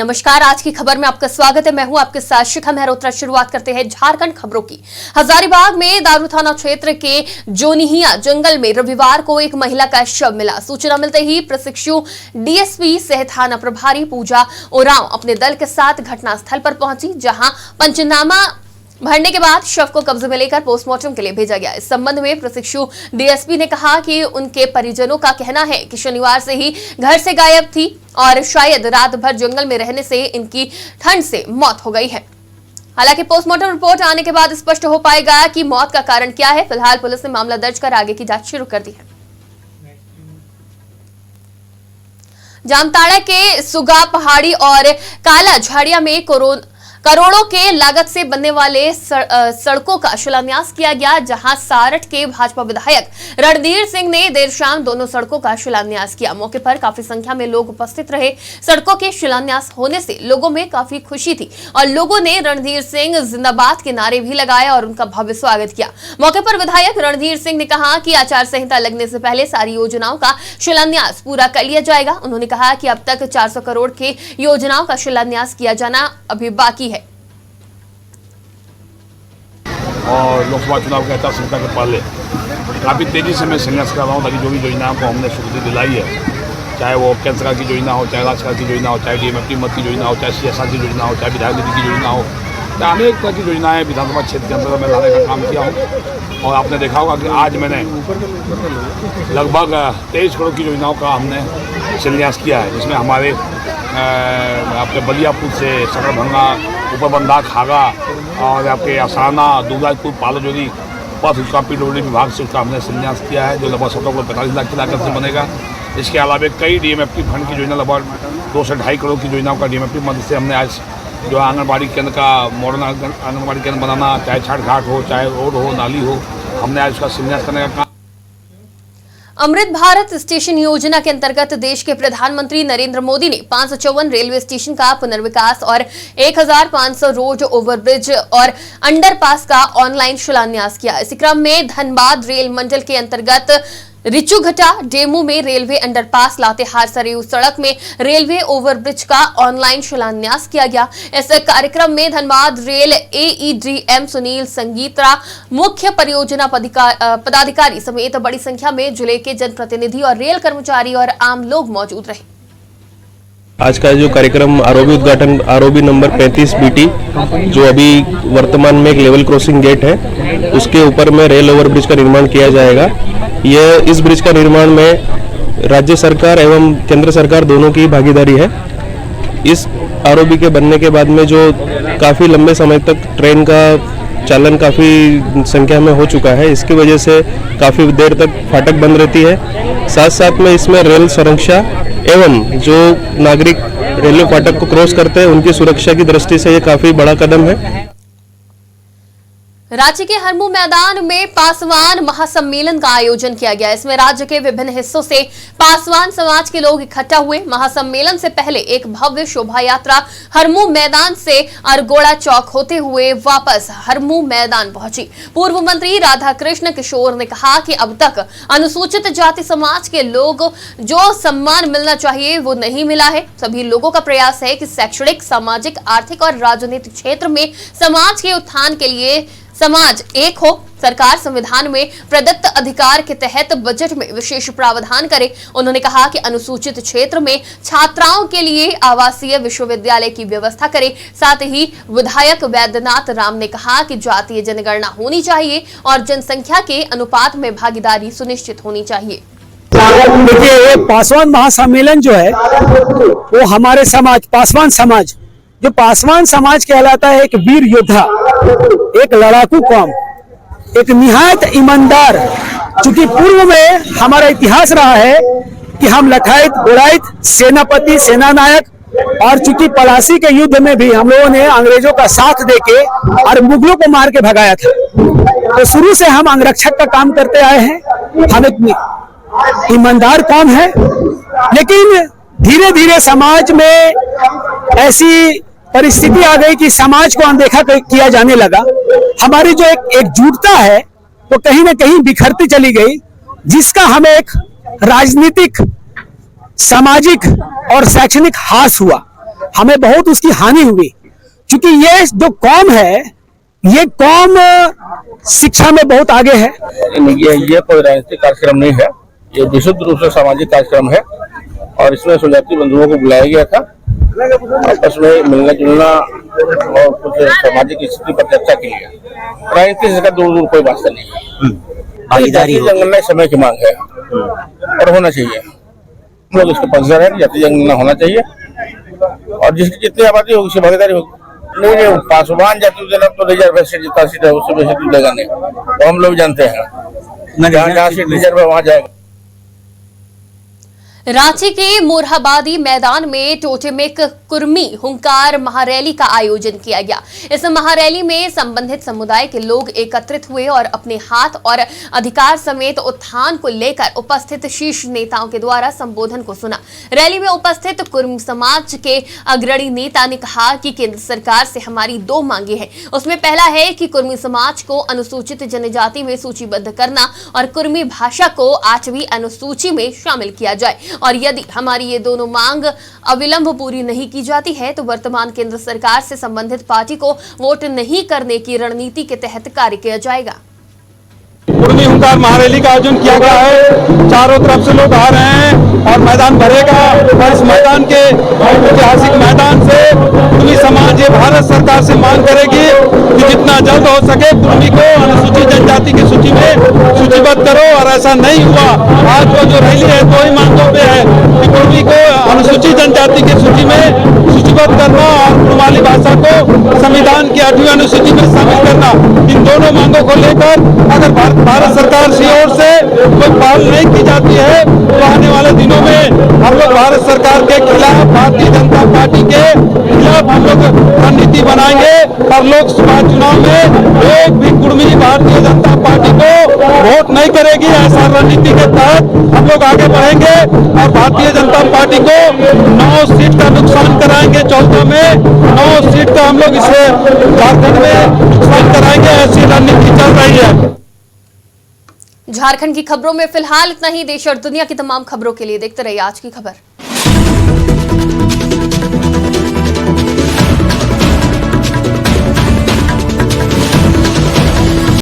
नमस्कार, आज की खबर में आपका स्वागत है। मैं हूं आपके साथ शिखा मेहरोत्रा। शुरुआत करते हैं झारखंड खबरों की। हजारीबाग में दारू थाना क्षेत्र के जोनिहिया जंगल में रविवार को एक महिला का शव मिला। सूचना मिलते ही प्रशिक्षु डीएसपी सह थाना प्रभारी पूजा ओरांव अपने दल के साथ घटनास्थल पर पहुंची, जहां पंचनामा भरने के बाद शव को कब्जे में लेकर पोस्टमार्टम के लिए भेजा गया। इस संबंध में प्रशिक्षु डीएसपी ने कहा कि उनके परिजनों का कहना है कि शनिवार से ही घर से गायब थी और शायद रात भर जंगल में रहने से इनकी ठंड से मौत हो गई है। हालांकि पोस्टमार्टम रिपोर्ट आने के बाद स्पष्ट हो पाएगा कि मौत का कारण क्या है। फिलहाल पुलिस ने मामला दर्ज कर आगे की जांच शुरू कर दी है। जामताड़ा के सुगा पहाड़ी और काला झाड़िया में करोड़ों के लागत से बनने वाले सड़कों का शिलान्यास किया गया, जहां सारठ के भाजपा विधायक रणधीर सिंह ने देर शाम दोनों सड़कों का शिलान्यास किया। मौके पर काफी संख्या में लोग उपस्थित रहे। सड़कों के शिलान्यास होने से लोगों में काफी खुशी थी और लोगों ने रणधीर सिंह जिंदाबाद के नारे भी लगाए और उनका भव्य स्वागत किया। मौके पर विधायक रणधीर सिंह ने कहा कि आचार संहिता लगने से पहले सारी योजनाओं का शिलान्यास पूरा कर लिया जाएगा। उन्होंने कहा कि अब तक 400 करोड़ की योजनाओं का शिलान्यास किया जाना अभी बाकी है। और लोकसभा चुनाव के आचार संहिता के पहले काफ़ी तेज़ी से मैं संघर्ष कर रहा हूँ ताकि जो भी योजनाओं को हमने स्वीकृति दिलाई है, चाहे वो केंद्र सरकार की योजना हो, चाहे राज्य सरकार की योजना हो, चाहे डीएमएफटी मत की योजना हो, चाहे सीएसआर की योजना हो, चाहे विधायक निधि की योजना हो, चाहे अनेक तरह की योजनाएं विधानसभा क्षेत्र के अंतर्गत मैं लाने का काम किया हूँ। और आपने देखा होगा कि आज मैंने लगभग 23 करोड़ की योजनाओं का हमने शिलान्यास किया है, जिसमें हमारे आपके बलियापुर से सकरभंगा, ऊपरबंधा, खागा और आपके असाना, दुर्गापुर, पालोजोरी पथ, उसका पीडब्ल्यूडी विभाग से उसका हमने शिलान्यास किया है, जो लगभग 45 लाख की लागत से बनेगा। इसके अलावा कई डीएमएफटी फंड की योजना, लगभग 2 से 2.5 करोड़ की योजनाओं का डीएमएफटी मदद से हमने आज जो आंगनबाड़ी केंद्र का मॉडर्न आंगनबाड़ी केंद्र बनाना, चाहे छठ घाट हो, चाहे रोड हो, नाली हो, हमने आज उसका शिलान्यास करने का काम। अमृत भारत स्टेशन योजना के अंतर्गत देश के प्रधानमंत्री नरेंद्र मोदी ने 554 रेलवे स्टेशन का पुनर्विकास और 1500 रोड, ओवरब्रिज और अंडरपास का ऑनलाइन शिलान्यास किया। इसी क्रम में धनबाद रेल मंडल के अंतर्गत रिचुघटा डेमू में रेलवे अंडरपास, लातेहार सरयू सड़क में रेलवे ओवरब्रिज का ऑनलाइन शिलान्यास किया गया। इस कार्यक्रम में धनबाद रेल एईडीएम सुनील संगीतरा, मुख्य परियोजना पदाधिकारी समेत बड़ी संख्या में जिले के जनप्रतिनिधि और रेल कर्मचारी और आम लोग मौजूद रहे। आज का जो कार्यक्रम आरओबी उद्घाटन, आरओबी नंबर 35 बीटी, जो अभी वर्तमान में एक लेवल क्रॉसिंग गेट है, उसके ऊपर में रेल ओवरब्रिज का निर्माण किया जाएगा। इस ब्रिज का निर्माण में राज्य सरकार एवं केंद्र सरकार दोनों की भागीदारी है। इस आरओबी के बनने के बाद में जो काफ़ी लंबे समय तक ट्रेन का चालन काफ़ी संख्या में हो चुका है, इसकी वजह से काफ़ी देर तक फाटक बंद रहती है। साथ साथ में इसमें रेल सुरक्षा एवं जो नागरिक रेलवे फाटक को क्रॉस करते हैं उनकी सुरक्षा की दृष्टि से ये काफ़ी बड़ा कदम है। रांची के हरमू मैदान में पासवान महासम्मेलन का आयोजन किया गया। इसमें राज्य के विभिन्न हिस्सों से पासवान समाज के लोग इकट्ठा हुए। महासम्मेलन से पहले एक भव्य शोभा यात्रा हरमू मैदान से अरगोड़ा चौक होते हुए वापस हरमू मैदान पहुंची। पूर्व मंत्री राधाकृष्ण किशोर ने कहा कि अब तक अनुसूचित जाति समाज के लोग जो सम्मान मिलना चाहिए वो नहीं मिला है। सभी लोगों का प्रयास है कि शैक्षणिक, सामाजिक, आर्थिक और राजनीतिक क्षेत्र में समाज के उत्थान के लिए समाज एक हो। सरकार संविधान में प्रदत्त अधिकार के तहत बजट में विशेष प्रावधान करे। उन्होंने कहा कि अनुसूचित क्षेत्र में छात्राओं के लिए आवासीय विश्वविद्यालय की व्यवस्था करे। साथ ही विधायक वैद्यनाथ राम ने कहा कि जातीय जनगणना होनी चाहिए और जनसंख्या के अनुपात में भागीदारी सुनिश्चित होनी चाहिए। देखिए, पासवान महासम्मेलन जो है वो हमारे समाज, पासवान समाज, जो पासवान समाज कहलाता है, एक वीर योद्धा, एक लड़ाकू कौम, एक निहायत ईमानदार। चूंकि पूर्व में हमारा इतिहास रहा है कि हम लखायत, गोरायत, सेनापति, सेनानायक, और चूंकि पलासी के युद्ध में भी हम लोगों ने अंग्रेजों का साथ देके और मुगलों को मार के भगाया था। तो शुरू से हम अंगरक्षक का काम करते आए हैं। हम एक ईमानदार कौम है, लेकिन धीरे धीरे समाज में ऐसी परिस्थिति आ गई कि समाज को अनदेखा किया जाने लगा। हमारी जो एक एकजुटता है वो कहीं ना कहीं बिखरती चली गई, जिसका हमें एक राजनीतिक, सामाजिक और शैक्षणिक हास हुआ। हमें बहुत उसकी हानि हुई, क्योंकि ये जो कौम है, ये कौम शिक्षा में बहुत आगे है। ये कोई राजनीतिक कार्यक्रम नहीं है, ये विशुद्ध रूप से सामाजिक कार्यक्रम है और इसमें सुजाति बंधुओं को बुलाया गया था, आपस में मिलना जुलना और कुछ सामाजिक स्थिति पर चर्चा की है। राजनीति से दूर दूर कोई वास्ता नहीं है। भागीदारी जनगणना समय की मांग है और होना चाहिए। हम लोग इसके पक्षधर है, जाति जनगणना होना चाहिए और जिसकी जितनी आबादी होगी उसकी भागीदारी होगी। नहीं, पासवान जाति देना तो रिजर्व सीट जितना सीट है उससे बेसी तो देगा नहीं, तो हम लोग जानते हैं जहाँ सीट रिजर्व है वहाँ जाएगा। रांची के मोरहाबादी मैदान में टोटेमिक कुर्मी हुंकार महारैली का आयोजन किया गया। इस महारैली में संबंधित समुदाय के लोग एकत्रित हुए और अपने हाथ और अधिकार समेत उत्थान को लेकर उपस्थित शीर्ष नेताओं के द्वारा संबोधन को सुना। रैली में उपस्थित कुर्मी समाज के अग्रणी नेता ने कहा कि केंद्र सरकार से हमारी 2 मांगे हैं। उसमें पहला है कि कुर्मी समाज को अनुसूचित जनजाति में सूचीबद्ध करना और कुर्मी भाषा को 8वीं अनुसूची में शामिल किया जाए, और यदि हमारी ये दोनों मांग अविलंब पूरी नहीं की जाती है तो वर्तमान केंद्र सरकार से संबंधित पार्टी को वोट नहीं करने की रणनीति के तहत कार्य किया जाएगा। कुर्मी हुंकार महारैली का आयोजन किया गया है। चारों तरफ से लोग आ रहे हैं और मैदान भरेगा और इस मैदान के ऐतिहासिक मैदान से कुर्मी समाज ये भारत सरकार से मांग करेगी कि जितना जल्द हो सके कुर्मी को अनुसूचित जनजाति की सूची में सूचीबद्ध करो। और ऐसा नहीं हुआ, आज वो जो रैली है 2 ही मांगों पे है कि कुर्मी को अनुसूचित जनजाति की सूची में सूचीबद्ध करना और कुर्माली भाषा को संविधान की 8वीं अनुसूची में शामिल करना। इन दोनों मांगों को लेकर अगर भारत सरकार की ओर से कोई पहल नहीं की जाती है तो आने वाले दिनों में हम लोग भारत सरकार के खिलाफ, भारतीय जनता पार्टी के खिलाफ हम लोग रणनीति बनाएंगे और लोकसभा चुनाव में एक भी कुर्मी भारतीय जनता पार्टी को वोट नहीं करेगी। ऐसा रणनीति के तहत हम लोग आगे बढ़ेंगे और भारतीय जनता पार्टी को 9 सीट का नुकसान कराएंगे। 14 में 9 सीट का हम लोग इसे झारखंड में नुकसान कराएंगे, ऐसी रणनीति चल रही है। झारखंड की खबरों में फिलहाल इतना ही। देश और दुनिया की तमाम खबरों के लिए देखते रहिए आज की खबर।